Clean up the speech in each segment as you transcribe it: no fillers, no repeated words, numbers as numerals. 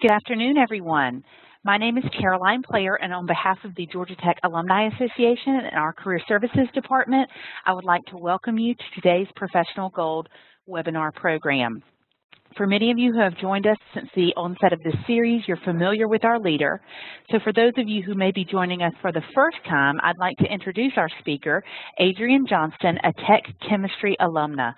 Good afternoon, everyone. My name is Caroline Player, and on behalf of the Georgia Tech Alumni Association and our Career Services Department, I would like to welcome you to today's Professional Gold webinar program. For many of you who have joined us since the onset of this series, you're familiar with our leader. So for those of you who may be joining us for the first time, I'd like to introduce our speaker, Adrienne Johnston, a tech chemistry alumna.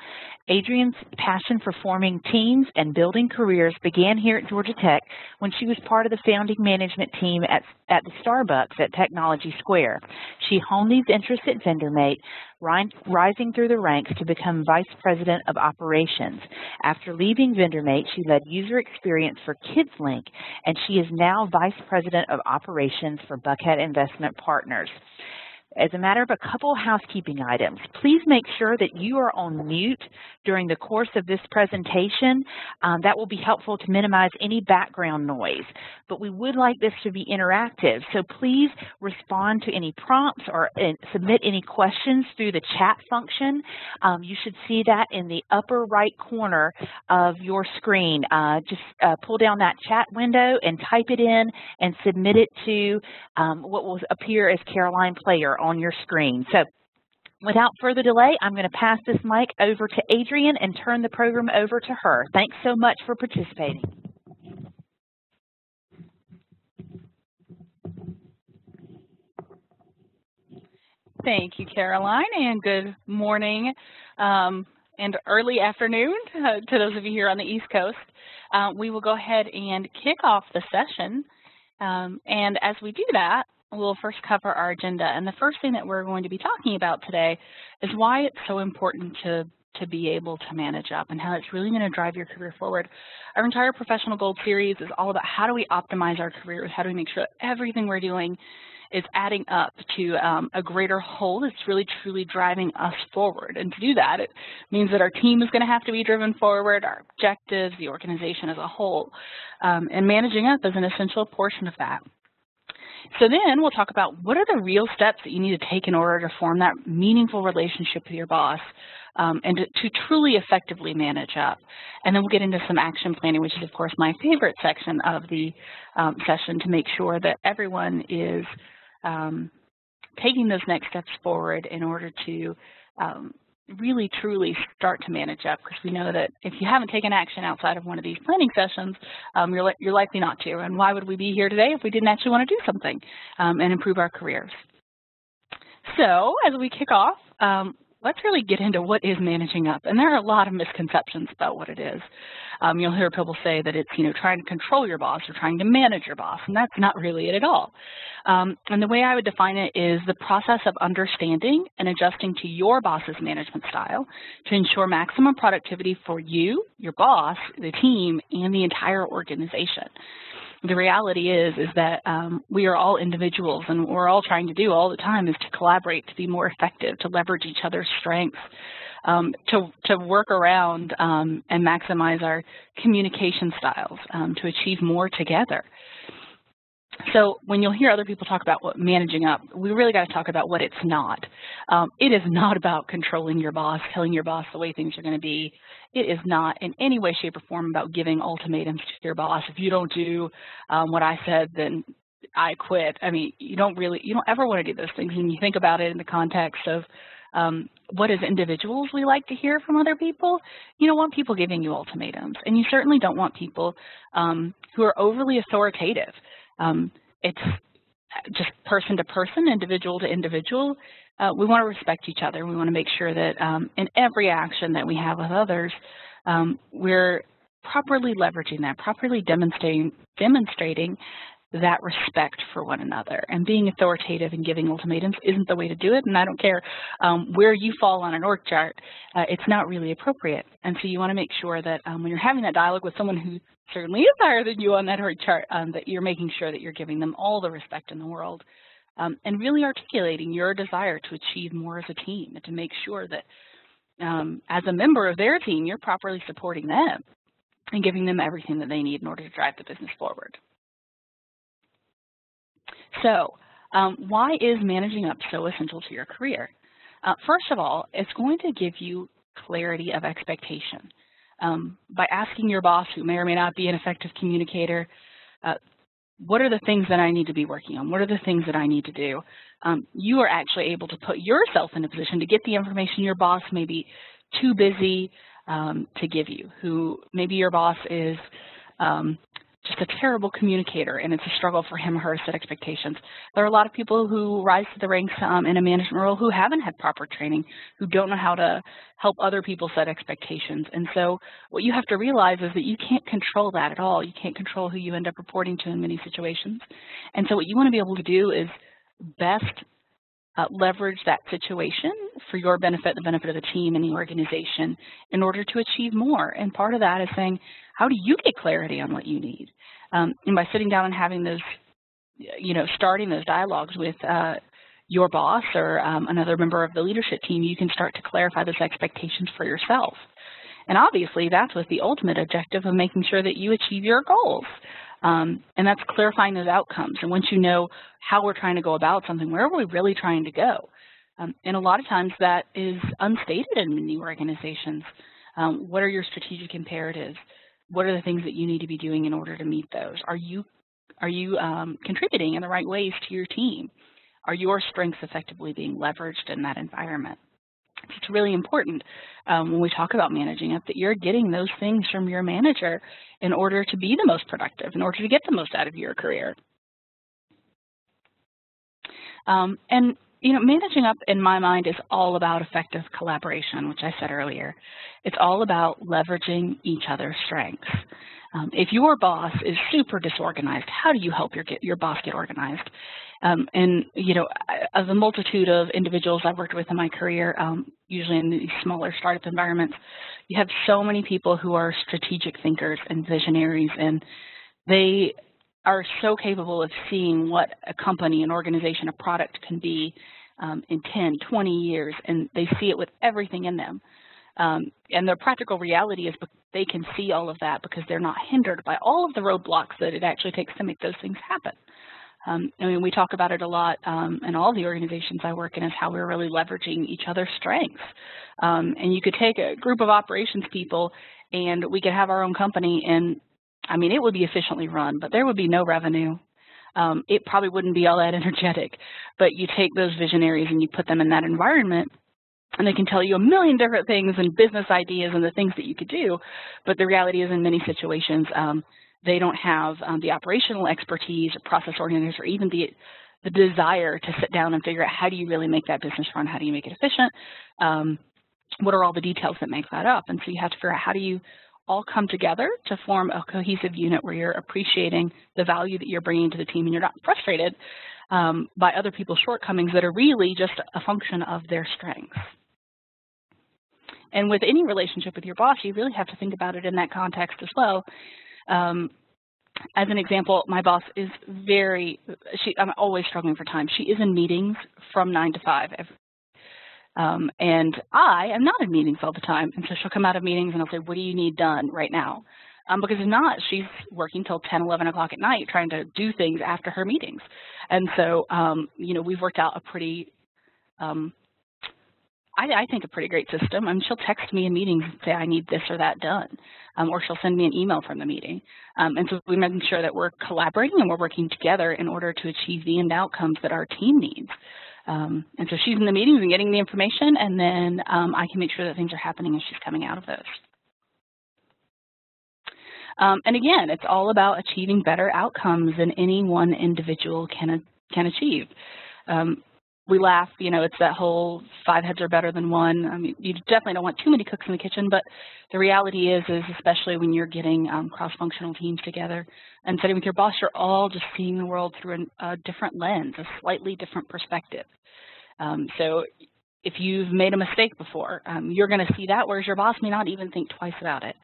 Adrienne's passion for forming teams and building careers began here at Georgia Tech when she was part of the founding management team at the Starbucks at Technology Square. She honed these interests at VendorMate, rising through the ranks to become Vice President of Operations. After leaving VendorMate, she led user experience for KidsLink, and she is now Vice President of Operations for Buckhead Investment Partners. As a matter of a couple housekeeping items, please make sure that you are on mute during the course of this presentation. That will be helpful to minimize any background noise. But we would like this to be interactive, so please respond to any prompts or submit any questions through the chat function. You should see that in the upper right corner of your screen. Just pull down that chat window and type it in and submit it to what will appear as Caroline Player on your screen. So without further delay, I'm going to pass this mic over to Adrienne and turn the program over to her. Thanks so much for participating. Thank you, Caroline, and good morning and early afternoon to those of you here on the East Coast. We will go ahead and kick off the session, and as we do that, we'll first cover our agenda. And the first thing that we're going to be talking about today is why it's so important to be able to manage up and how it's really going to drive your career forward. Our entire Professional Gold series is all about how do we optimize our careers, how do we make sure that everything we're doing is adding up to a greater whole that's really truly driving us forward. And to do that, it means that our team is going to have to be driven forward, our objectives, the organization as a whole, and managing up is an essential portion of that. So then we'll talk about what are the real steps that you need to take in order to form that meaningful relationship with your boss and to truly effectively manage up. And then we'll get into some action planning, which is, of course, my favorite section of the session, to make sure that everyone is taking those next steps forward in order to really truly start to manage up, because we know that if you haven't taken action outside of one of these planning sessions, you're likely not to. And why would we be here today if we didn't actually want to do something and improve our careers? So as we kick off, let's really get into what is managing up. And there are a lot of misconceptions about what it is. You'll hear people say that it's, trying to control your boss or trying to manage your boss, and that's not really it at all. And the way I would define it is the process of understanding and adjusting to your boss's management style to ensure maximum productivity for you, your boss, the team, and the entire organization. The reality is that we are all individuals, and what we're all trying to do all the time is to collaborate, to be more effective, to leverage each other's strengths, to work around and maximize our communication styles, to achieve more together. So when you'll hear other people talk about what managing up, we really got to talk about what it's not. It is not about controlling your boss, telling your boss the way things are going to be. It is not in any way, shape, or form about giving ultimatums to your boss. If you don't do what I said, then I quit. I mean, you don't ever want to do those things. And you think about it in the context of what as individuals we like to hear from other people. You don't want people giving you ultimatums, and you certainly don't want people who are overly authoritative. It's just person to person, individual to individual. We want to respect each other. We want to make sure that in every action that we have with others, we're properly leveraging that, properly demonstrating that respect for one another. And being authoritative and giving ultimatums isn't the way to do it. And I don't care where you fall on an org chart, it's not really appropriate. And so you want to make sure that when you're having that dialogue with someone who certainly is higher than you on that org chart, that you're making sure that you're giving them all the respect in the world and really articulating your desire to achieve more as a team and to make sure that as a member of their team, you're properly supporting them and giving them everything that they need in order to drive the business forward. So why is managing up so essential to your career? First of all, it's going to give you clarity of expectation. By asking your boss, who may or may not be an effective communicator, what are the things that I need to be working on? What are the things that I need to do? You are actually able to put yourself in a position to get the information your boss may be too busy to give you, who maybe your boss is just a terrible communicator and it's a struggle for him or her to set expectations. There are a lot of people who rise to the ranks in a management role who haven't had proper training, who don't know how to help other people set expectations. And so what you have to realize is that you can't control that at all. You can't control who you end up reporting to in many situations. And so what you want to be able to do is best leverage that situation for your benefit, the benefit of the team and the organization in order to achieve more. And part of that is saying, how do you get clarity on what you need? And by sitting down and having those, starting those dialogues with your boss or another member of the leadership team, you can start to clarify those expectations for yourself. And obviously, that's with the ultimate objective of making sure that you achieve your goals. And that's clarifying those outcomes. And once you know how we're trying to go about something, where are we really trying to go? And a lot of times that is unstated in many organizations. What are your strategic imperatives? What are the things that you need to be doing in order to meet those? Are you contributing in the right ways to your team? Are your strengths effectively being leveraged in that environment? It's really important when we talk about managing it that you're getting those things from your manager in order to be the most productive, in order to get the most out of your career. And managing up, in my mind, is all about effective collaboration, which I said earlier. It's all about leveraging each other's strengths. If your boss is super disorganized, how do you help your boss get organized? Of the multitude of individuals I've worked with in my career, usually in these smaller startup environments, you have so many people who are strategic thinkers and visionaries, and they are so capable of seeing what a company, an organization, a product can be in 10, 20 years, and they see it with everything in them. And the practical reality is they can see all of that because they're not hindered by all of the roadblocks that it actually takes to make those things happen. We talk about it a lot in all the organizations I work in, is how we're really leveraging each other's strengths. And you could take a group of operations people and we could have our own company, and it would be efficiently run, but there would be no revenue. It probably wouldn't be all that energetic. But you take those visionaries and you put them in that environment, and they can tell you a million different things and business ideas and the things that you could do. But the reality is, in many situations, they don't have the operational expertise or process orientators or even the desire to sit down and figure out how do you really make that business run, how do you make it efficient, what are all the details that make that up. And so you have to figure out how do you all come together to form a cohesive unit where you're appreciating the value that you're bringing to the team and you're not frustrated by other people's shortcomings that are really just a function of their strengths. And with any relationship with your boss, you really have to think about it in that context as well. As an example, my boss is I'm always struggling for time. She is in meetings from 9 to 5 and I am not in meetings all the time. And so she'll come out of meetings and I'll say, what do you need done right now? Because if not, she's working till 10, 11 o'clock at night trying to do things after her meetings. And so, we've worked out a pretty, I think a pretty great system. She'll text me in meetings and say, I need this or that done. Or she'll send me an email from the meeting. And so we're making sure that we're collaborating and we're working together in order to achieve the end outcomes that our team needs. And so she's in the meetings and getting the information, and then I can make sure that things are happening as she's coming out of those. And again, it's all about achieving better outcomes than any one individual can achieve. We laugh, it's that whole 5 heads are better than one. You definitely don't want too many cooks in the kitchen, but the reality is especially when you're getting cross-functional teams together and sitting with your boss, you're all just seeing the world through a different lens, a slightly different perspective. So if you've made a mistake before, you're going to see that, whereas your boss may not even think twice about it.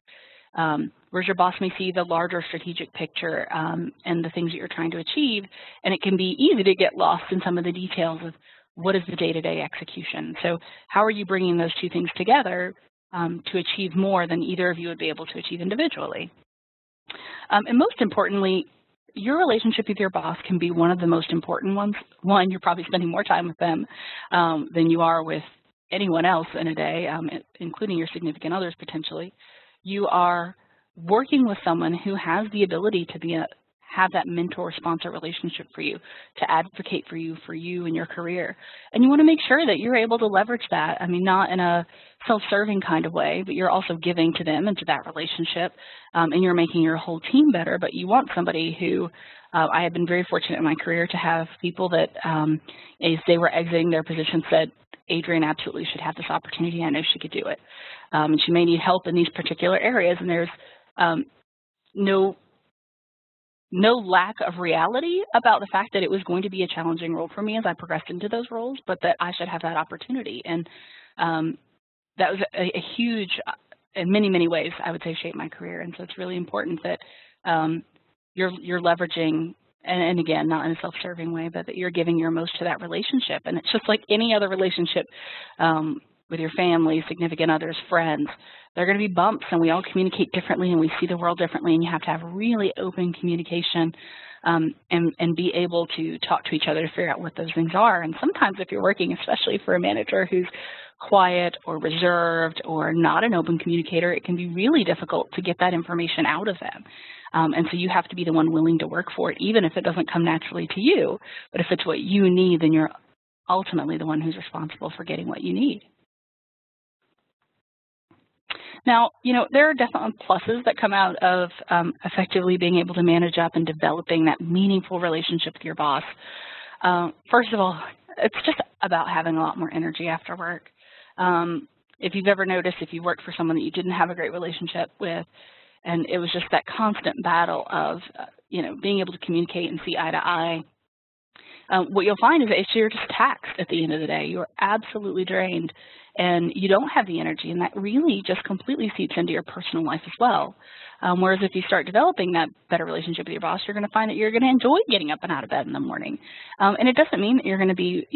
Whereas your boss may see the larger strategic picture and the things that you're trying to achieve, and it can be easy to get lost in some of the details of what is the day-to-day execution. So how are you bringing those two things together to achieve more than either of you would be able to achieve individually? And most importantly, your relationship with your boss can be one of the most important ones. One, you're probably spending more time with them than you are with anyone else in a day, including your significant others potentially. You are working with someone who has the ability to have that mentor-sponsor relationship for you, to advocate for you and your career. And you want to make sure that you're able to leverage that. I mean, not in a self-serving kind of way, but you're also giving to them and to that relationship, and you're making your whole team better. But you want somebody who, I have been very fortunate in my career to have people that, as they were exiting their position, said, Adrienne absolutely should have this opportunity. I know she could do it. And she may need help in these particular areas, and there's no lack of reality about the fact that it was going to be a challenging role for me as I progressed into those roles, but that I should have that opportunity. And that was a huge, in many, many ways, I would say, shaped my career. And so it's really important that you're leveraging, and again, not in a self-serving way, but that you're giving your most to that relationship. And it's just like any other relationship with your family, significant others, friends. There are going to be bumps, and we all communicate differently, and we see the world differently, and you have to have really open communication and be able to talk to each other to figure out what those things are. And sometimes if you're working, especially for a manager who's quiet or reserved or not an open communicator, it can be really difficult to get that information out of them. And so you have to be the one willing to work for it, even if it doesn't come naturally to you. But if it's what you need, then you're ultimately the one who's responsible for getting what you need. Now, there are definitely pluses that come out of effectively being able to manage up and developing that meaningful relationship with your boss. First of all, it's just about having a lot more energy after work. If you've ever noticed, if you worked for someone that you didn't have a great relationship with, and it was just that constant battle of, being able to communicate and see eye to eye, what you'll find is that you're just taxed at the end of the day. You're absolutely drained, and you don't have the energy, and that really just completely seeps into your personal life as well. Whereas if you start developing that better relationship with your boss, you're going to find that you're going to enjoy getting up and out of bed in the morning. And it doesn't mean that you're going to be,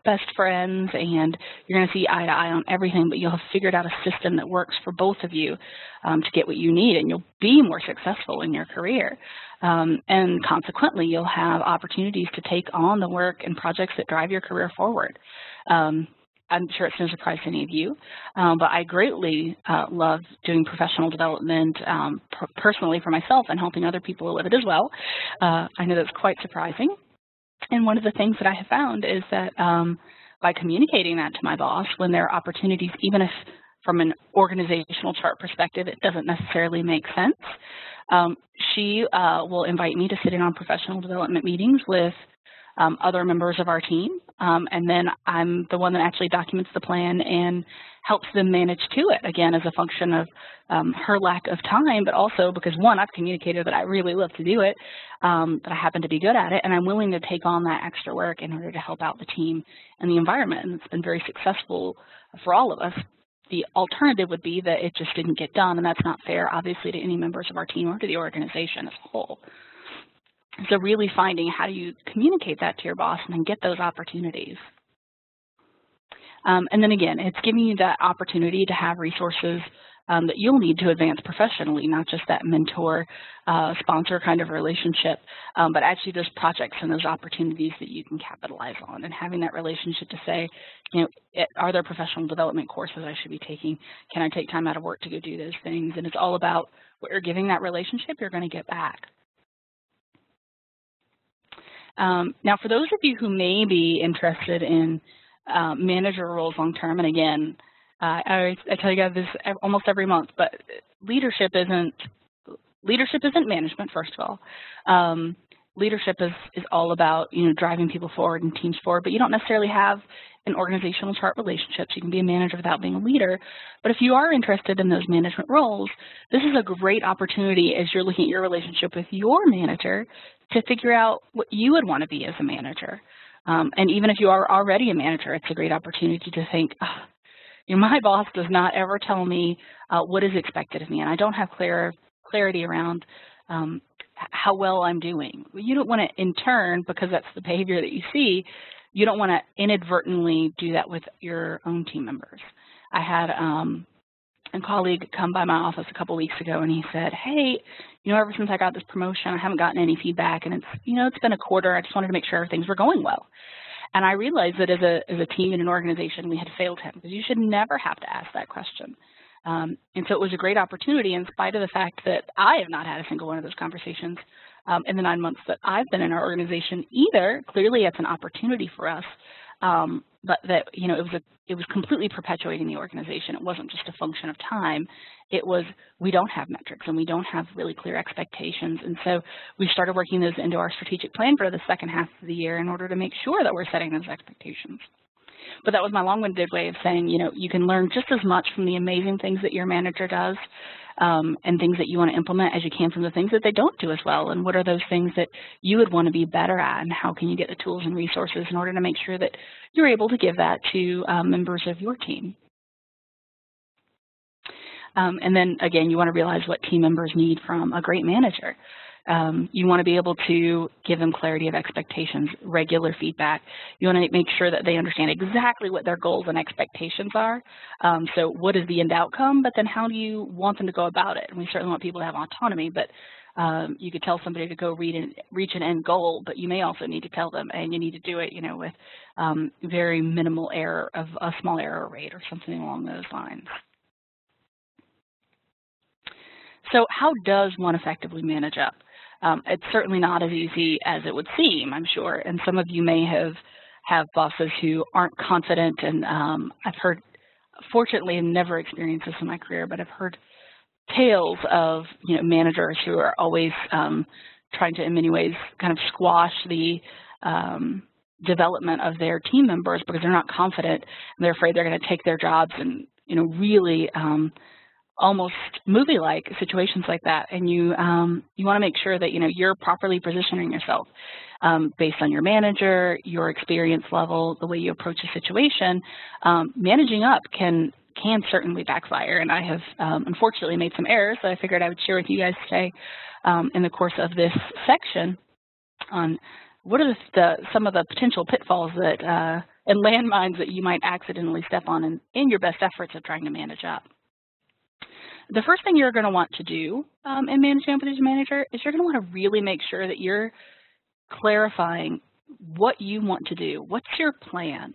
best friends and you're going to see eye to eye on everything, but you'll have figured out a system that works for both of you to get what you need, and you'll be more successful in your career. And consequently, you'll have opportunities to take on the work and projects that drive your career forward. I'm sure it's no surprise to any of you, but I greatly love doing professional development personally for myself and helping other people live it as well. I know that's quite surprising. And one of the things that I have found is that by communicating that to my boss, when there are opportunities, even if from an organizational chart perspective it doesn't necessarily make sense, she will invite me to sit in on professional development meetings with other members of our team, and then I'm the one that actually documents the plan and helps them manage to it, again, as a function of her lack of time, but also because, one, I've communicated that I really love to do it, that I happen to be good at it, and I'm willing to take on that extra work in order to help out the team and the environment, and it's been very successful for all of us. The alternative would be that it just didn't get done, and that's not fair, obviously, to any members of our team or to the organization as a whole. So really finding how do you communicate that to your boss and then get those opportunities. And then again, it's giving you that opportunity to have resources that you'll need to advance professionally, not just that mentor-sponsor kind of relationship, but actually those projects and those opportunities that you can capitalize on, and having that relationship to say, are there professional development courses I should be taking? Can I take time out of work to go do those things? And it's all about what you're giving that relationship, you're going to get back. Now, for those of you who may be interested in manager roles long term, and again, I tell you guys this almost every month, but leadership isn't management. First of all, leadership is all about driving people forward and teams forward. But you don't necessarily have an organizational chart relationships. You can be a manager without being a leader. But if you are interested in those management roles, this is a great opportunity as you're looking at your relationship with your manager to figure out what you would want to be as a manager. And even if you are already a manager, it's a great opportunity to think, my boss does not ever tell me what is expected of me, and I don't have clarity around how well I'm doing. You don't want to, in turn, because that's the behavior that you see, you don't want to inadvertently do that with your own team members. I had a colleague come by my office a couple weeks ago, and he said, hey, ever since I got this promotion, I haven't gotten any feedback, and it's been a quarter. I just wanted to make sure things were going well. And I realized that as a team and an organization, we had failed him, because you should never have to ask that question. And so it was a great opportunity, in spite of the fact that I have not had a single one of those conversations, in the 9 months that I've been in our organization either. Clearly, it's an opportunity for us, but that it was completely perpetuating the organization. It wasn't just a function of time. It was we don't have metrics and we don't have really clear expectations, and so we started working those into our strategic plan for the second half of the year in order to make sure that we're setting those expectations. But that was my long-winded way of saying, you can learn just as much from the amazing things that your manager does and things that you want to implement as you can from the things that they don't do as well. And what are those things that you would want to be better at, and how can you get the tools and resources in order to make sure that you're able to give that to members of your team. And then, again, you want to realize what team members need from a great manager. You want to be able to give them clarity of expectations, regular feedback. You want to make sure that they understand exactly what their goals and expectations are. So what is the end outcome, but then how do you want them to go about it? And we certainly want people to have autonomy, but you could tell somebody to go reach an end goal, but you may also need to tell them, and you need to do it, with very minimal error of a small error rate or something along those lines. So how does one effectively manage up? It's certainly not as easy as it would seem, I'm sure, and some of you may have bosses who aren't confident, and I've heard, fortunately, I've never experienced this in my career, but I've heard tales of managers who are always trying to, in many ways, kind of squash the development of their team members because they're not confident, and they're afraid they're going to take their jobs, and really almost movie-like situations like that, and you want to make sure that you're properly positioning yourself based on your manager, your experience level, the way you approach a situation. Managing up can certainly backfire, and I have unfortunately made some errors that I figured I would share with you guys today in the course of this section on what are some of the potential pitfalls that and landmines that you might accidentally step on in your best efforts of trying to manage up. The first thing you're going to want to do in managing up as a manager is you're going to want to really make sure that you're clarifying what you want to do. What's your plan?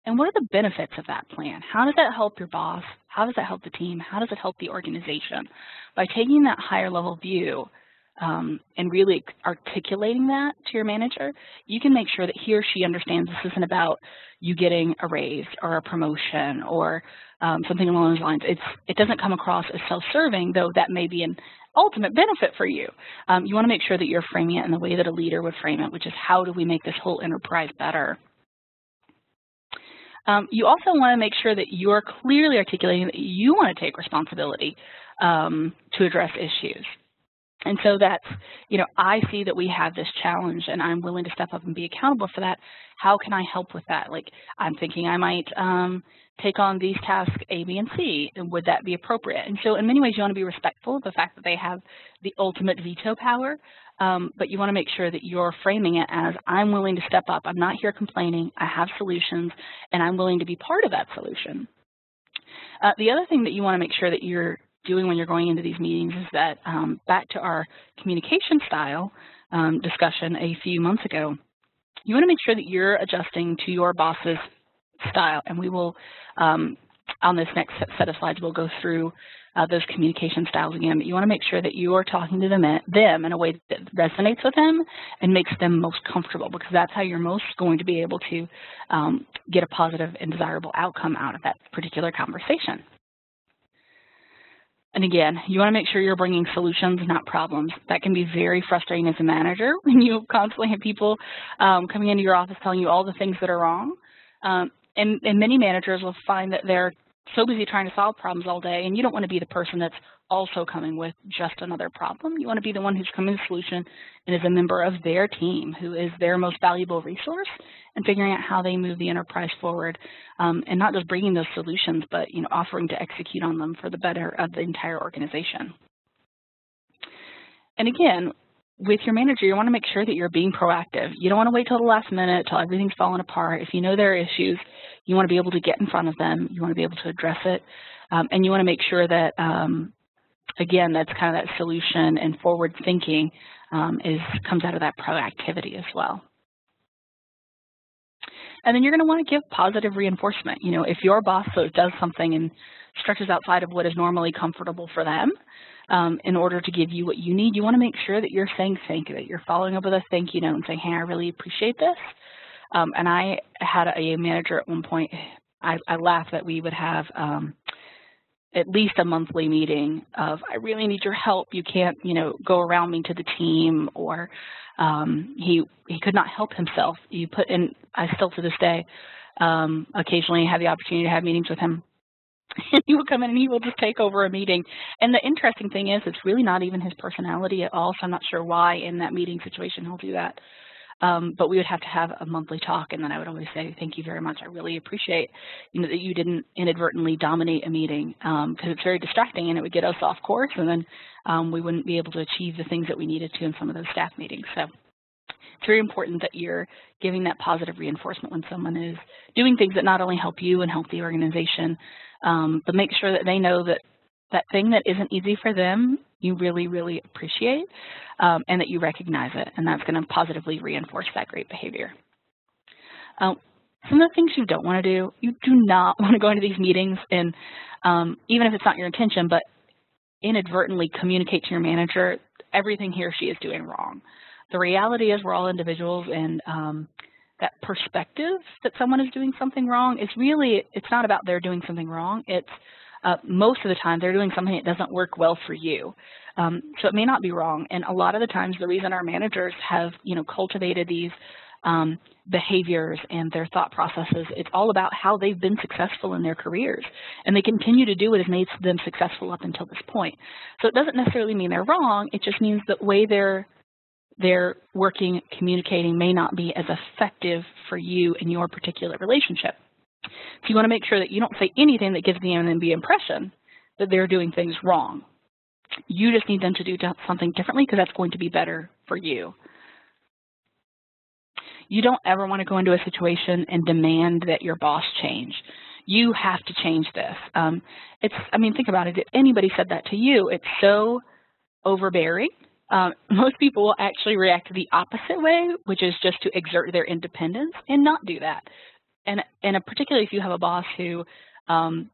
And what are the benefits of that plan? How does that help your boss? How does that help the team? How does it help the organization? By taking that higher level view and really articulating that to your manager, you can make sure that he or she understands this isn't about you getting a raise or a promotion or something along those lines. It doesn't come across as self-serving, though that may be an ultimate benefit for you. You want to make sure that you're framing it in the way that a leader would frame it, which is how do we make this whole enterprise better? You also want to make sure that you are clearly articulating that you want to take responsibility to address issues. And so that's, I see that we have this challenge and I'm willing to step up and be accountable for that. How can I help with that? Like, I'm thinking I might take on these tasks A, B, and C, and would that be appropriate? And so in many ways, you want to be respectful of the fact that they have the ultimate veto power, but you want to make sure that you're framing it as, I'm willing to step up. I'm not here complaining. I have solutions, and I'm willing to be part of that solution. The other thing that you want to make sure that you're doing when you're going into these meetings is that, back to our communication style discussion a few months ago, you want to make sure that you're adjusting to your boss's style. And we will, on this next set of slides, we'll go through those communication styles again. But you want to make sure that you are talking to them in a way that resonates with them and makes them most comfortable, because that's how you're most going to be able to get a positive and desirable outcome out of that particular conversation. And again, you want to make sure you're bringing solutions, not problems. That can be very frustrating as a manager when you constantly have people coming into your office telling you all the things that are wrong. And many managers will find that they're so busy trying to solve problems all day, and you don't want to be the person that's also coming with just another problem. You want to be the one who's coming to the solution and is a member of their team, who is their most valuable resource, and figuring out how they move the enterprise forward, and not just bringing those solutions, but offering to execute on them for the better of the entire organization. And again, with your manager, you want to make sure that you're being proactive. You don't want to wait till the last minute, till everything's falling apart. If you know there are issues, you want to be able to get in front of them. You want to be able to address it. And you want to make sure that, again, that's kind of that solution and forward thinking comes out of that proactivity as well. And then you're going to want to give positive reinforcement. You know, if your boss does something and stretches outside of what is normally comfortable for them, in order to give you what you need, you want to make sure that you're saying thank you, that you're following up with a thank you note and saying, hey, I really appreciate this. And I had a manager at one point, I laughed that we would have at least a monthly meeting of, I really need your help. You can't, go around me to the team, or he could not help himself. You put in, I still to this day, occasionally have the opportunity to have meetings with him. And he will come in and he will just take over a meeting. And the interesting thing is, it's really not even his personality at all, so I'm not sure why in that meeting situation he'll do that. But we would have to have a monthly talk, and then I would always say, thank you very much. I really appreciate that you didn't inadvertently dominate a meeting, because it's very distracting and it would get us off course, and then we wouldn't be able to achieve the things that we needed to in some of those staff meetings. So it's very important that you're giving that positive reinforcement when someone is doing things that not only help you and help the organization, but make sure that they know that that thing that isn't easy for them, you really, really appreciate, and that you recognize it, and that's going to positively reinforce that great behavior. Some of the things you don't want to do, you do not want to go into these meetings and, even if it's not your intention, but inadvertently communicate to your manager everything he or she is doing wrong. The reality is we're all individuals, and that perspective that someone is doing something wrong is really, it's not about they're doing something wrong. It's most of the time they're doing something that doesn't work well for you. So it may not be wrong. And a lot of the times the reason our managers have, cultivated these behaviors and their thought processes, it's all about how they've been successful in their careers. And they continue to do what has made them successful up until this point. So it doesn't necessarily mean they're wrong. It just means the way they're working, communicating may not be as effective for you in your particular relationship. So you want to make sure that you don't say anything that gives them the impression that they're doing things wrong. You just need them to do something differently because that's going to be better for you. You don't ever want to go into a situation and demand that your boss change. You have to change this. Think about it. If anybody said that to you, it's so overbearing. Most people will actually react the opposite way, which is just to exert their independence and not do that. And particularly if you have a boss who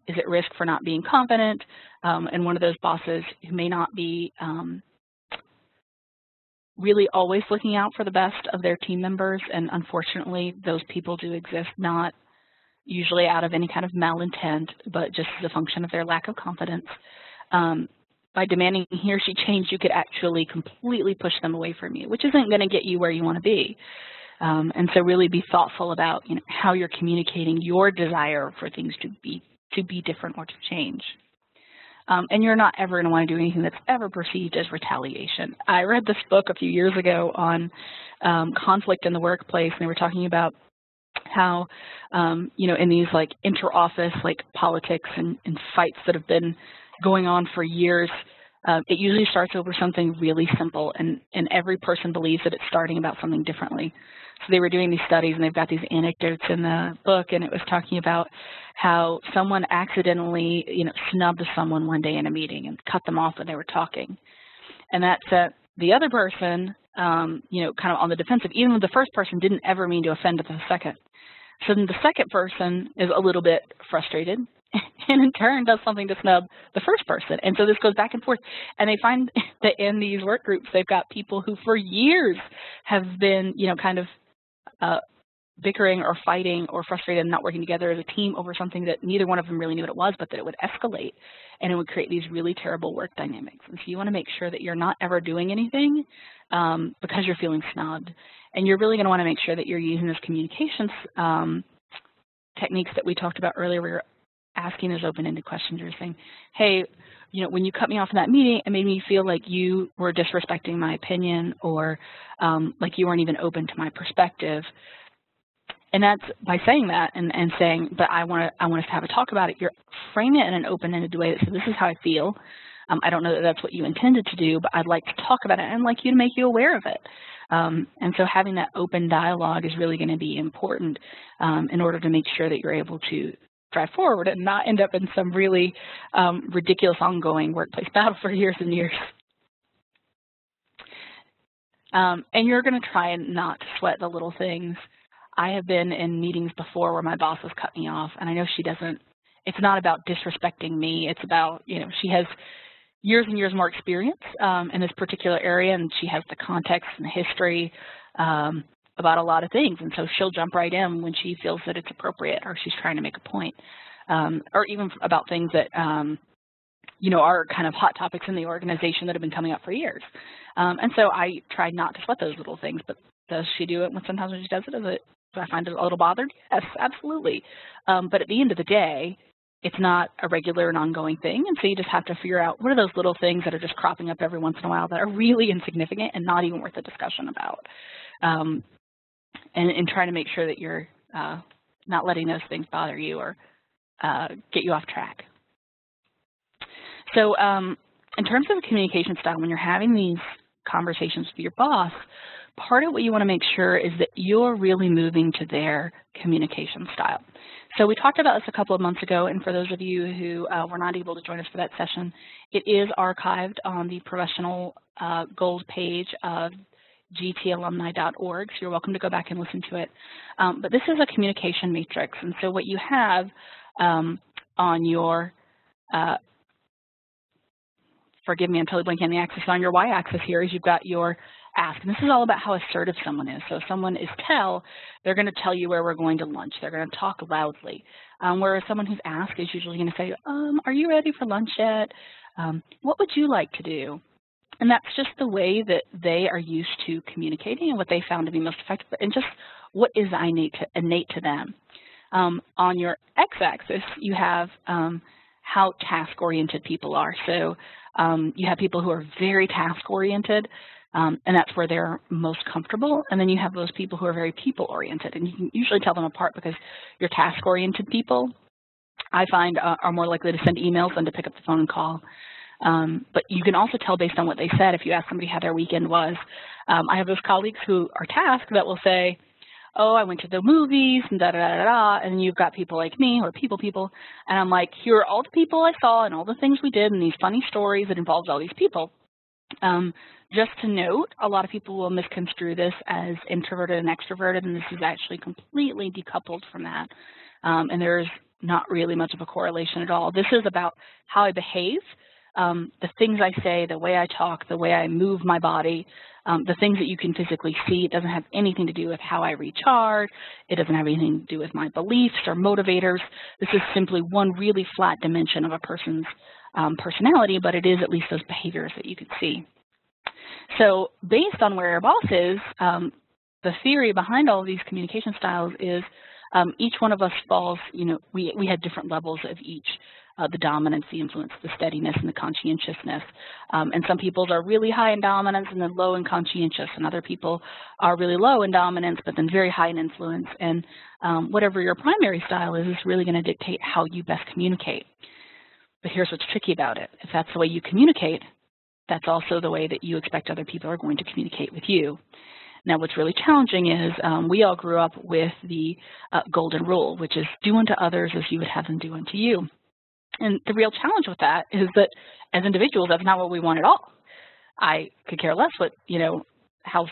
is at risk for not being confident, and one of those bosses who may not be really always looking out for the best of their team members, and unfortunately those people do exist, not usually out of any kind of malintent, but just as a function of their lack of confidence. By demanding he or she change, you could actually completely push them away from you, which isn't going to get you where you want to be. And so really be thoughtful about how you're communicating your desire for things to be different or to change. And you're not ever going to want to do anything that's ever perceived as retaliation. I read this book a few years ago on conflict in the workplace, and they were talking about how, in these inter-office politics and fights that have been going on for years, it usually starts over something really simple, and every person believes that it's starting about something differently. So they were doing these studies, and they've got these anecdotes in the book, and it was talking about how someone accidentally, snubbed someone one day in a meeting and cut them off when they were talking. And that set the other person, kind of on the defensive, even though the first person didn't ever mean to offend the second. So then the second person is a little bit frustrated, and in turn does something to snub the first person. And so this goes back and forth. And they find that in these work groups, they've got people who for years have been, kind of bickering or fighting or frustrated and not working together as a team over something that neither one of them really knew what it was, but that it would escalate and it would create these really terrible work dynamics. And so you want to make sure that you're not ever doing anything because you're feeling snubbed. And you're really going to want to make sure that you're using those communications techniques that we talked about earlier, where you're asking those open-ended questions. You're saying, hey, when you cut me off in that meeting, it made me feel like you were disrespecting my opinion, or like you weren't even open to my perspective. And that's by saying that and saying, but I want us to have a talk about it. You're framing it in an open-ended way that says, this is how I feel. I don't know that that's what you intended to do, but I'd like to talk about it, and I'd like you to make you aware of it. And so having that open dialogue is really going to be important in order to make sure that you're able to drive forward and not end up in some really ridiculous ongoing workplace battle for years and years. And you're going to try and not sweat the little things. I have been in meetings before where my boss has cut me off, and I know she doesn't, it's not about disrespecting me. It's about, she has years and years more experience in this particular area, and she has the context and the history about a lot of things. And so she'll jump right in when she feels that it's appropriate or she's trying to make a point, or even about things that, are kind of hot topics in the organization that have been coming up for years. And so I try not to sweat those little things, but does she do it sometimes when she does it? Do I find it a little bothered? Yes, absolutely. But at the end of the day, it's not a regular and ongoing thing, and so you just have to figure out what are those little things that are just cropping up every once in a while that are really insignificant and not even worth a discussion about, and trying to make sure that you're not letting those things bother you or get you off track. So in terms of the communication style, when you're having these conversations with your boss, part of what you want to make sure is that you're really moving to their communication style. So we talked about this a couple of months ago, and for those of you who were not able to join us for that session, it is archived on the professional goals page of gtalumni.org, so you're welcome to go back and listen to it. But this is a communication matrix, and so what you have on your, forgive me, I'm totally blanking on the axis, on your y-axis here is you've got your ask. And this is all about how assertive someone is. So if someone is tell, they're going to tell you where we're going to lunch. They're going to talk loudly. Whereas someone who's asked is usually going to say, are you ready for lunch yet? What would you like to do? And that's just the way that they are used to communicating and what they found to be most effective, and just what is innate to them. On your x-axis, you have how task-oriented people are. So you have people who are very task-oriented, and that's where they're most comfortable. And then you have those people who are very people-oriented, and you can usually tell them apart because your task-oriented people, I find, are more likely to send emails than to pick up the phone and call. But you can also tell based on what they said if you ask somebody how their weekend was. I have those colleagues who are tasked that will say, oh, I went to the movies, and da-da-da-da-da, and you've got people like me, or people, and I'm like, here are all the people I saw and all the things we did and these funny stories that involved all these people. Just to note, a lot of people will misconstrue this as introverted and extroverted, and this is actually completely decoupled from that, and there's not really much of a correlation at all. This is about how I behave, the things I say, the way I talk, the way I move my body, the things that you can physically see. It doesn't have anything to do with how I recharge. It doesn't have anything to do with my beliefs or motivators. This is simply one really flat dimension of a person's personality, but it is at least those behaviors that you can see. So based on where your boss is, the theory behind all of these communication styles is each one of us falls, we had different levels of each. The dominance, the influence, the steadiness, and the conscientiousness. And some people are really high in dominance and then low in conscientious, and other people are really low in dominance but then very high in influence. And whatever your primary style is really going to dictate how you best communicate. But here's what's tricky about it. If that's the way you communicate, that's also the way that you expect other people are going to communicate with you. Now, what's really challenging is we all grew up with the golden rule, which is do unto others as you would have them do unto you. And the real challenge with that is that as individuals, that's not what we want at all. I could care less what, how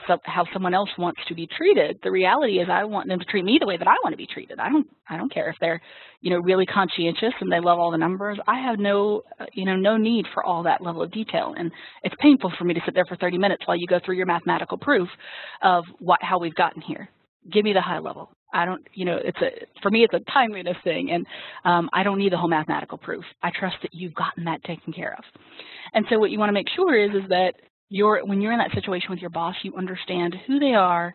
someone else wants to be treated. The reality is I want them to treat me the way that I want to be treated. I don't care if they're, really conscientious and they love all the numbers. I have no need for all that level of detail. And it's painful for me to sit there for 30 minutes while you go through your mathematical proof of how we've gotten here. Give me the high level. I don't, for me, it's a timeliness thing, and I don't need the whole mathematical proof. I trust that you've gotten that taken care of. And so what you want to make sure is that when you're in that situation with your boss, you understand who they are,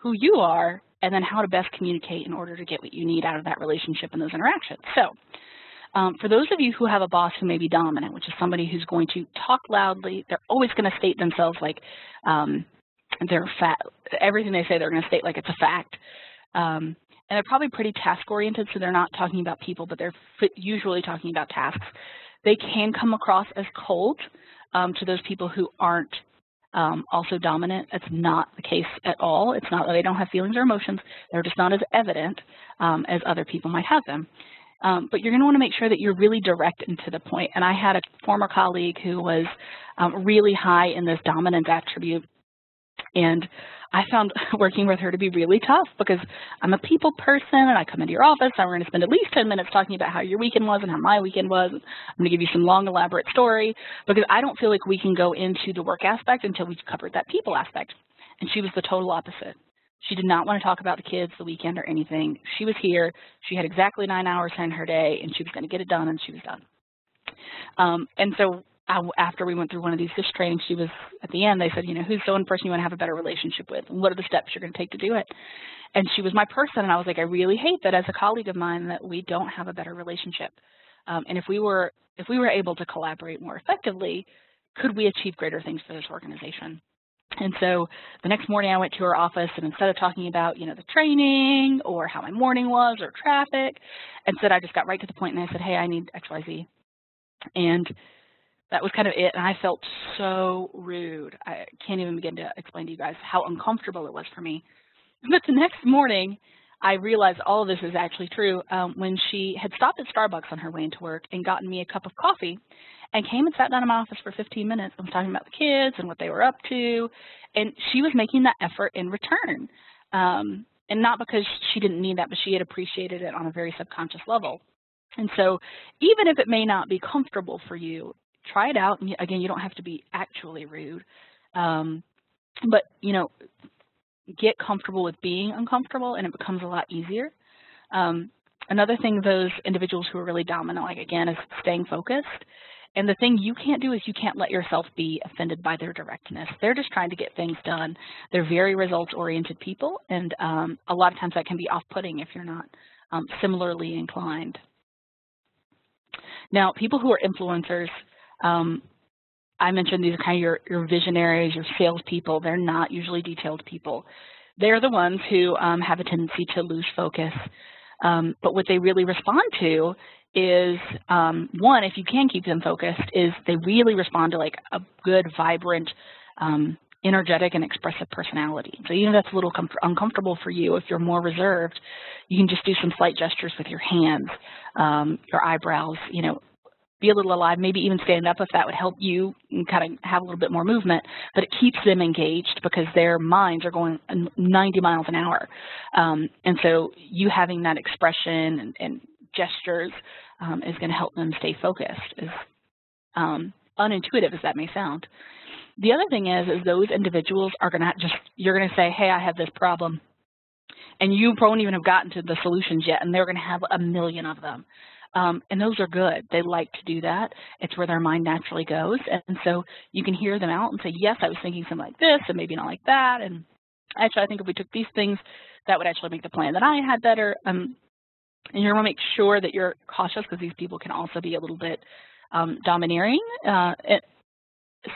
who you are, and then how to best communicate in order to get what you need out of that relationship and those interactions. So for those of you who have a boss who may be dominant, which is somebody who's going to talk loudly, they're always going to state themselves like, everything they say they're going to state like it's a fact. And they're probably pretty task-oriented, so they're not talking about people, but they're usually talking about tasks. They can come across as cold to those people who aren't also dominant. That's not the case at all. It's not that they don't have feelings or emotions. They're just not as evident as other people might have them. But you're going to want to make sure that you're really direct and to the point. And I had a former colleague who was really high in this dominance attribute. And I found working with her to be really tough because I'm a people person and I come into your office and we're going to spend at least 10 minutes talking about how your weekend was and how my weekend was. I'm going to give you some long, elaborate story because I don't feel like we can go into the work aspect until we've covered that people aspect. And she was the total opposite. She did not want to talk about the kids, the weekend, or anything. She was here. She had exactly 9 hours in her day, and she was going to get it done, and she was done. And so after we went through one of these fish trainings, she was, at the end, they said, you know, who's the one person you want to have a better relationship with? And what are the steps you're going to take to do it? And she was my person, and I was like, I really hate that as a colleague of mine that we don't have a better relationship. And if we were able to collaborate more effectively, could we achieve greater things for this organization? And so the next morning I went to her office, and instead of talking about, you know, the training or how my morning was or traffic, instead I just got right to the point and I said, hey, I need X, Y, Z. And that was kind of it, and I felt so rude. I can't even begin to explain to you guys how uncomfortable it was for me. But the next morning, I realized all of this is actually true when she had stopped at Starbucks on her way into work and gotten me a cup of coffee and came and sat down in my office for 15 minutes. I was talking about the kids and what they were up to, and she was making that effort in return. And not because she didn't need that, but she had appreciated it on a very subconscious level. And so even if it may not be comfortable for you, try it out. And again, you don't have to be actually rude, but, you know, get comfortable with being uncomfortable, and it becomes a lot easier. Another thing, those individuals who are really dominant, like, again, is staying focused. And the thing you can't do is you can't let yourself be offended by their directness. They're just trying to get things done. They're very results-oriented people, and a lot of times that can be off-putting if you're not similarly inclined. Now, people who are influencers, I mentioned these are kind of your visionaries, your salespeople. They're not usually detailed people. They're the ones who have a tendency to lose focus. But what they really respond to is, one, if you can keep them focused, is they really respond to like a good, vibrant, energetic, and expressive personality. So even if that's a little uncomfortable for you, if you're more reserved, you can just do some slight gestures with your hands, your eyebrows, you know, be a little alive, maybe even stand up if that would help you and kind of have a little bit more movement, but it keeps them engaged because their minds are going 90 miles an hour. And so you having that expression and gestures is going to help them stay focused, as unintuitive as that may sound. The other thing is those individuals are going to you're going to say, hey, I have this problem. And you won't even have gotten to the solutions yet, and they're going to have a million of them. And those are good. They like to do that. It's where their mind naturally goes. And so you can hear them out and say, yes, I was thinking something like this and maybe not like that. And actually, I think if we took these things, that would actually make the plan that I had better. And you want to make sure that you're cautious because these people can also be a little bit domineering,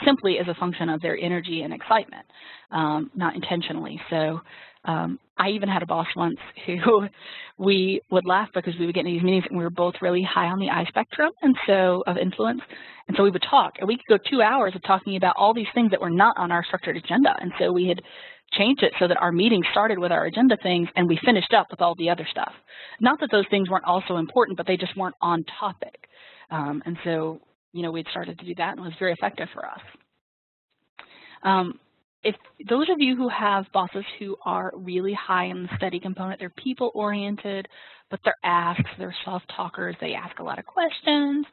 simply as a function of their energy and excitement, not intentionally. So I even had a boss once who we would laugh because we would get in these meetings and we were both really high on the I spectrum and so of influence. And so we would talk, and we could go 2 hours of talking about all these things that were not on our structured agenda. And so we had changed it so that our meeting started with our agenda things and we finished up with all the other stuff. Not that those things weren't also important, but they just weren't on topic. And so, you know, we'd started to do that, and it was very effective for us. If those of you who have bosses who are really high in the study component, they're people-oriented, but they're asks, they're self-talkers, they ask a lot of questions,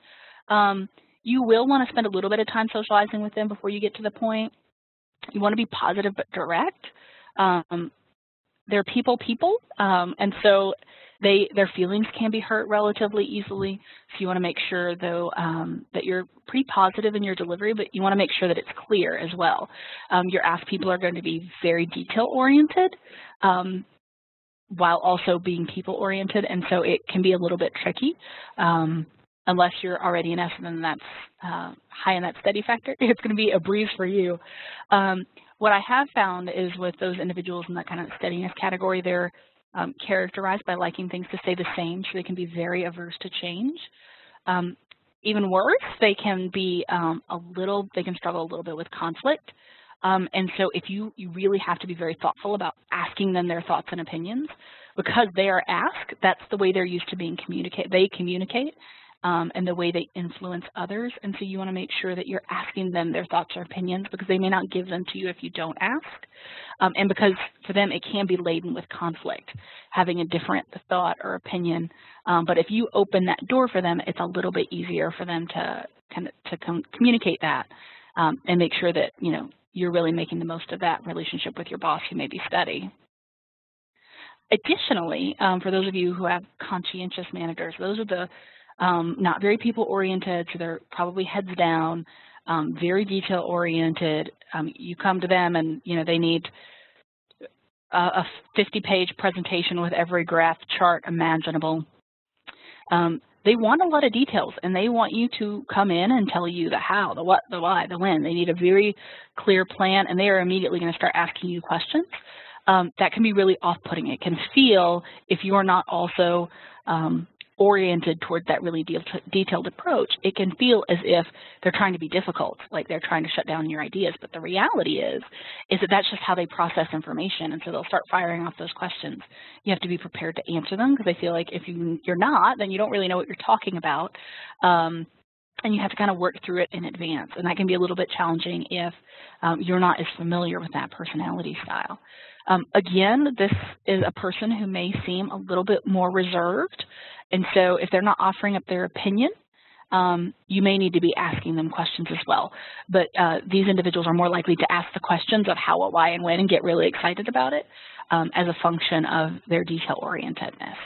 you will want to spend a little bit of time socializing with them before you get to the point. You want to be positive but direct. They're people, and so their feelings can be hurt relatively easily. So you want to make sure, though, that you're pretty positive in your delivery, but you want to make sure that it's clear as well. Your ask people are going to be very detail-oriented while also being people-oriented, and so it can be a little bit tricky. Unless you're already an S and then that's high in that steady factor, it's going to be a breeze for you. What I have found is with those individuals in that kind of steadiness category, they're characterized by liking things to stay the same, so they can be very averse to change. Even worse, they can be they can struggle a little bit with conflict. And so if you really have to be very thoughtful about asking them their thoughts and opinions, because they are asked, that's the way they're used to being they communicate. and the way they influence others. And so you want to make sure that you're asking them their thoughts or opinions, because they may not give them to you if you don't ask. And because for them it can be laden with conflict, having a different thought or opinion. But if you open that door for them, it's a little bit easier for them to communicate that and make sure that you're really making the most of that relationship with your boss who may be steady. Additionally, for those of you who have conscientious managers, those are the not very people-oriented, so they're probably heads down, very detail-oriented. You come to them and they need a 50-page presentation with every graph chart imaginable. They want a lot of details, and they want you to come in and tell you the how, the what, the why, the when. They need a very clear plan, and they are immediately going to start asking you questions. That can be really off-putting. It can feel, if you are not also oriented toward that really detailed approach, it can feel as if they're trying to be difficult, like they're trying to shut down your ideas. But the reality is that that's just how they process information, and so they'll start firing off those questions. You have to be prepared to answer them, because they feel like if you're not, then you don't really know what you're talking about, and you have to kind of work through it in advance. And that can be a little bit challenging if you're not as familiar with that personality style. Again, this is a person who may seem a little bit more reserved, and so if they're not offering up their opinion, you may need to be asking them questions as well. But these individuals are more likely to ask the questions of how, what, why, and when, and get really excited about it as a function of their detail-orientedness.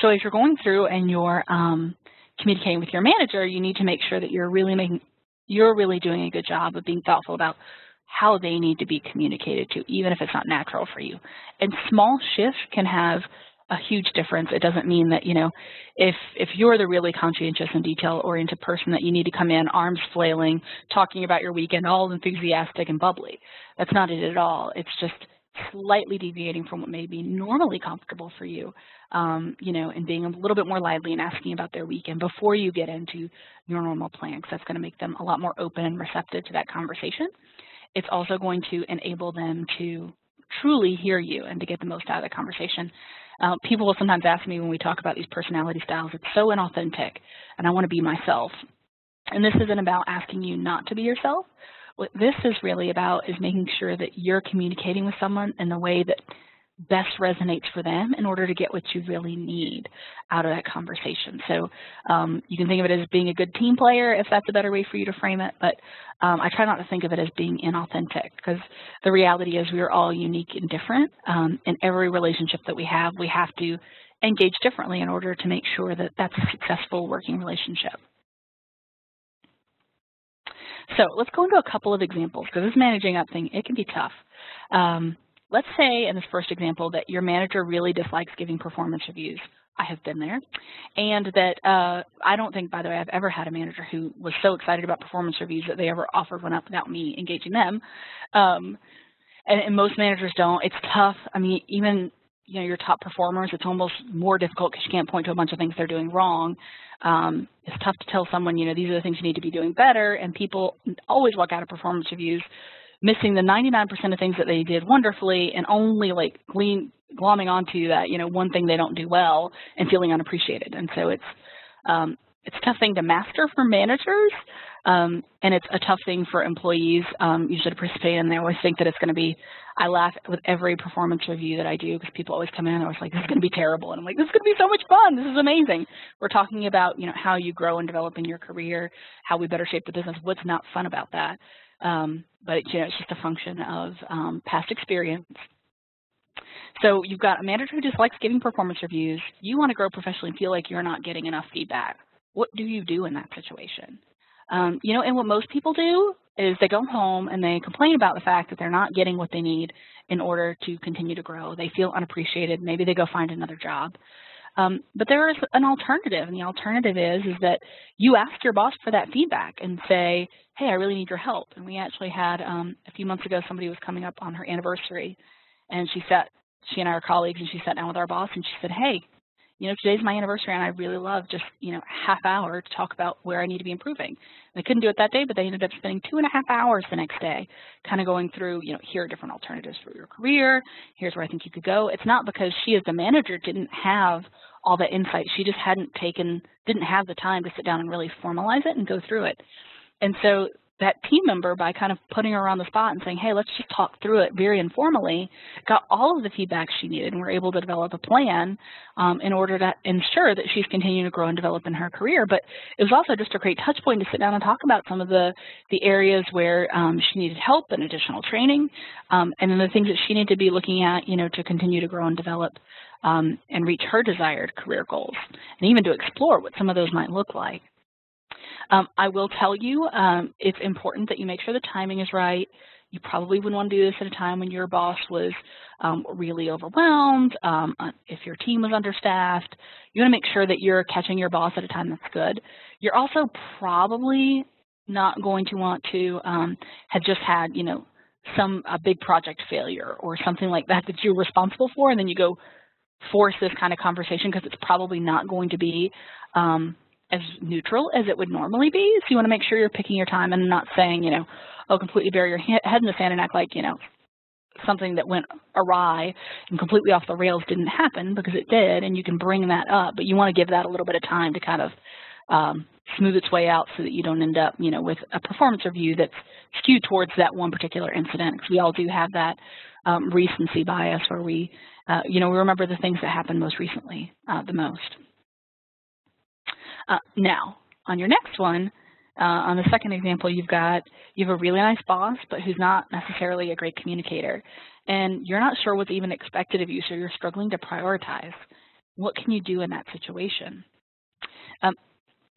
So if you're going through and you're communicating with your manager, you need to make sure that you're really doing a good job of being thoughtful about how they need to be communicated to, even if it's not natural for you. And small shifts can have a huge difference. It doesn't mean that, if you're the really conscientious and detail-oriented person, that you need to come in arms flailing, talking about your weekend, all enthusiastic and bubbly. That's not it at all. It's just slightly deviating from what may be normally comfortable for you, and being a little bit more lively and asking about their weekend before you get into your normal plan, because that's going to make them a lot more open and receptive to that conversation. It's also going to enable them to truly hear you and to get the most out of the conversation. People will sometimes ask me when we talk about these personality styles, it's so inauthentic, and I want to be myself. And this isn't about asking you not to be yourself. What this is really about is making sure that you're communicating with someone in the way that best resonates for them in order to get what you really need out of that conversation. So you can think of it as being a good team player, if that's a better way for you to frame it, but I try not to think of it as being inauthentic, because the reality is we are all unique and different. In every relationship that we have to engage differently in order to make sure that that's a successful working relationship. So let's go into a couple of examples, because this managing up thing, it can be tough. Let's say in this first example that your manager really dislikes giving performance reviews. I have been there. And that I don't think, by the way, I've ever had a manager who was so excited about performance reviews that they ever offered one up without me engaging them. And most managers don't. It's tough. I mean, even your top performers, it's almost more difficult because you can't point to a bunch of things they're doing wrong. It's tough to tell someone, these are the things you need to be doing better, and people always walk out of performance reviews missing the 99% of things that they did wonderfully, and only glomming onto that, one thing they don't do well and feeling unappreciated. And so it's a tough thing to master for managers, and it's a tough thing for employees usually to participate in. They always think that it's going to be, I laugh with every performance review that I do, because people always come in and they're always like, this is going to be terrible. And I'm like, this is going to be so much fun. This is amazing. We're talking about, how you grow and develop in your career, how we better shape the business. What's not fun about that? But it's just a function of past experience. So you've got a manager who dislikes giving performance reviews. You want to grow professionally and feel like you're not getting enough feedback. What do you do in that situation? And what most people do is they go home and they complain about the fact that they're not getting what they need in order to continue to grow. They feel unappreciated. Maybe they go find another job. But there is an alternative, and the alternative is that you ask your boss for that feedback and say, hey, I really need your help. And we actually had, a few months ago, somebody was coming up on her anniversary, and she and I are colleagues, and she sat down with our boss, and she said, hey, today's my anniversary, and I really love just, half hour to talk about where I need to be improving. They couldn't do it that day, but they ended up spending 2.5 hours the next day kind of going through, here are different alternatives for your career. Here's where I think you could go. It's not because she as the manager didn't have all that insight. She just didn't have the time to sit down and really formalize it and go through it. And so that team member, by kind of putting her on the spot and saying, hey, let's just talk through it very informally, got all of the feedback she needed, and we're able to develop a plan in order to ensure that she's continuing to grow and develop in her career. But it was also just a great touch point to sit down and talk about some of the areas where she needed help and additional training, and then the things that she needed to be looking at, to continue to grow and develop and reach her desired career goals, and even to explore what some of those might look like. I will tell you, it's important that you make sure the timing is right. You probably wouldn't want to do this at a time when your boss was really overwhelmed, if your team was understaffed. You want to make sure that you're catching your boss at a time that's good. You're also probably not going to want to have just had, a big project failure or something like that you're responsible for, and then you go force this kind of conversation, because it's probably not going to be as neutral as it would normally be. So you want to make sure you're picking your time and not saying, completely bury your head in the sand and act like, something that went awry and completely off the rails didn't happen, because it did, and you can bring that up. But you want to give that a little bit of time to kind of smooth its way out, so that you don't end up, with a performance review that's skewed towards that one particular incident. Because we all do have that recency bias where we, we remember the things that happened most recently the most. Now, on your next one, on the second example, you have a really nice boss, but who's not necessarily a great communicator, and you're not sure what's even expected of you, so you're struggling to prioritize. What can you do in that situation?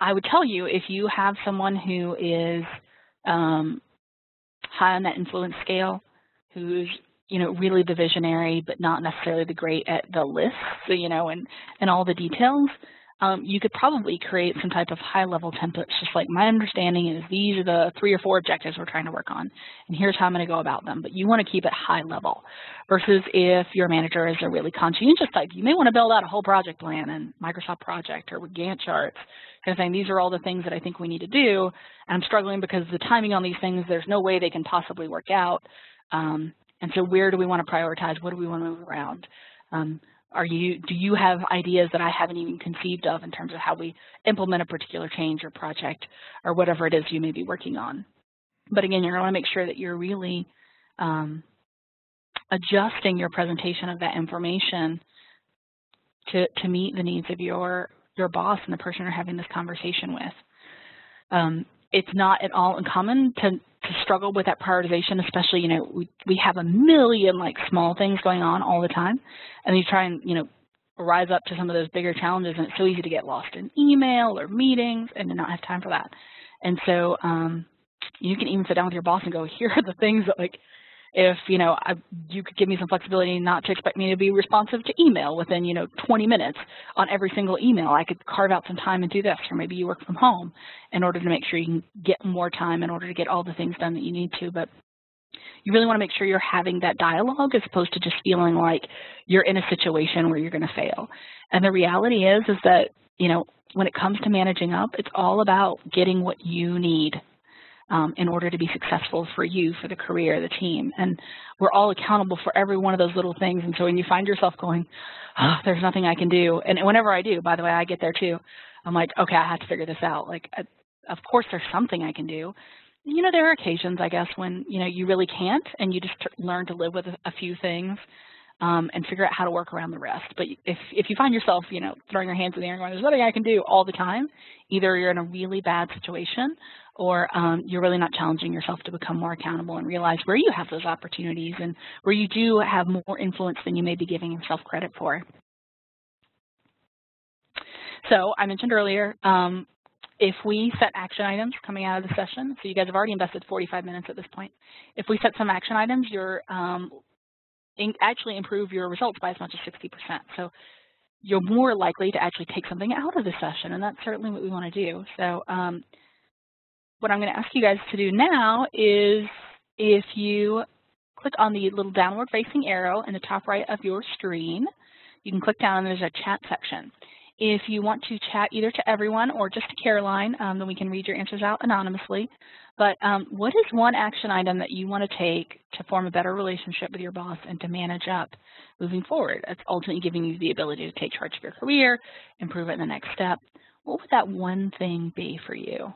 I would tell you, if you have someone who is high on that influence scale, who's really the visionary, but not necessarily the great at the lists, and all the details, you could probably create some type of high-level templates, just like, my understanding is these are the 3 or 4 objectives we're trying to work on, and here's how I'm going to go about them. But you want to keep it high level, versus if your manager is a really conscientious type, you may want to build out a whole project plan in Microsoft Project or with Gantt charts, kind of saying, these are all the things that I think we need to do, and I'm struggling because the timing on these things, there's no way they can possibly work out. And so where do we want to prioritize? What do we want to move around? Do you have ideas that I haven't even conceived of in terms of how we implement a particular change or project or whatever it is you may be working on? But again, you're going to want to make sure that you're really adjusting your presentation of that information to meet the needs of your boss and the person you're having this conversation with. It's not at all uncommon to struggle with that prioritization, especially, we have a million small things going on all the time, and you try and, rise up to some of those bigger challenges, and it's so easy to get lost in email or meetings and to not have time for that. And so you can even sit down with your boss and go, here are the things that, if, you could give me some flexibility not to expect me to be responsive to email within, 20 minutes on every single email. I could carve out some time and do this, or maybe you work from home in order to make sure you can get more time in order to get all the things done that you need to. But you really want to make sure you're having that dialogue as opposed to just feeling like you're in a situation where you're going to fail. And the reality is that, when it comes to managing up, it's all about getting what you need in order to be successful for you, for the career, the team. And we're all accountable for every one of those little things. And so when you find yourself going, oh, there's nothing I can do. And whenever I do, by the way, I get there too. I'm like, okay, I have to figure this out. Of course there's something I can do. There are occasions, I guess, when, you really can't, and you just learn to live with a few things and figure out how to work around the rest. But if you find yourself, throwing your hands in the air and going, there's nothing I can do all the time, either you're in a really bad situation or you're really not challenging yourself to become more accountable and realize where you have those opportunities and where you do have more influence than you may be giving yourself credit for. So I mentioned earlier, if we set action items coming out of the session, so you guys have already invested 45 minutes at this point. If we set some action items, you're actually improve your results by as much as 60%. So you're more likely to actually take something out of the session, and that's certainly what we want to do. So what I'm going to ask you guys to do now is, if you click on the little downward facing arrow in the top right of your screen, you can click down and there's a chat section. If you want to chat either to everyone or just to Caroline, then we can read your answers out anonymously. But what is one action item that you want to take to form a better relationship with your boss and to manage up moving forward? It's ultimately giving you the ability to take charge of your career, improve it in the next step. What would that one thing be for you?